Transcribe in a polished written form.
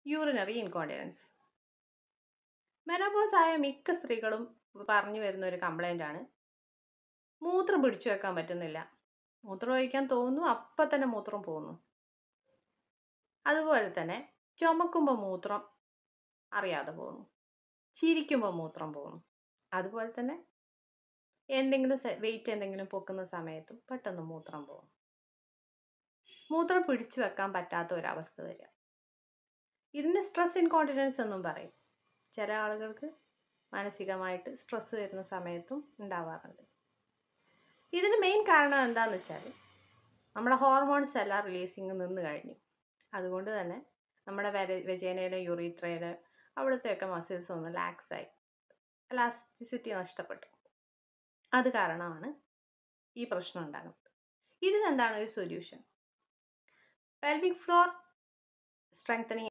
Urinary incontinence. Menopause ആയ മിക്ക സ്ത്രീകളും പറഞ്ഞു വരുന്ന ഒരു കംപ്ലൈൻ്റ് ആണ് മൂത്രം പിടിച്ചു വെക്കാൻ പറ്റുന്നില്ല. മൂത്രം ഒഴിക്കാൻ തോന്നുന്നു, അപ്പം തന്നെ മൂത്രം പോകുന്നു. അതുപോലെ തന്നെ ചുമക്കുമ്പോൾ മൂത്രം അറിയാതെ പോകുന്നു, ചിരിക്കുമ്പോൾ മൂത്രം പോകുന്നു. അതുപോലെ തന്നെ എന്തെങ്കിലും വെയിറ്റ് എന്തെങ്കിലും പൊക്കുന്ന സമയത്തും പെട്ടെന്ന് മൂത്രം പോകും. മൂത്രം പിടിച്ചു വെക്കാൻ പറ്റാത്ത ഒരവസ്ഥ വരിക. ഇതിന് സ്ട്രെസ് ഇൻകോണ്ടിനൻസ് എന്നും പറയും. ചില ആളുകൾക്ക് മാനസികമായിട്ട് സ്ട്രെസ് വരുന്ന സമയത്തും ഉണ്ടാവാറുണ്ട്. ഇതിന് മെയിൻ കാരണം എന്താണെന്ന് വെച്ചാൽ നമ്മുടെ ഹോർമോൺസ് എല്ലാം റിലീസിങ് നിന്ന് കഴിഞ്ഞു. അതുകൊണ്ട് തന്നെ നമ്മുടെ വെജൈനയിലെ യൂറിത്രയിലെ അവിടുത്തെയൊക്കെ മസിൽസ് ഒന്ന് ലാക്സായി, എലാസ്റ്റിസിറ്റി നഷ്ടപ്പെട്ടു. അത് കാരണമാണ് ഈ പ്രശ്നം ഉണ്ടാകുന്നത്. ഇതിനെന്താണ് ഒരു സൊല്യൂഷൻ? Pelvic floor strengthening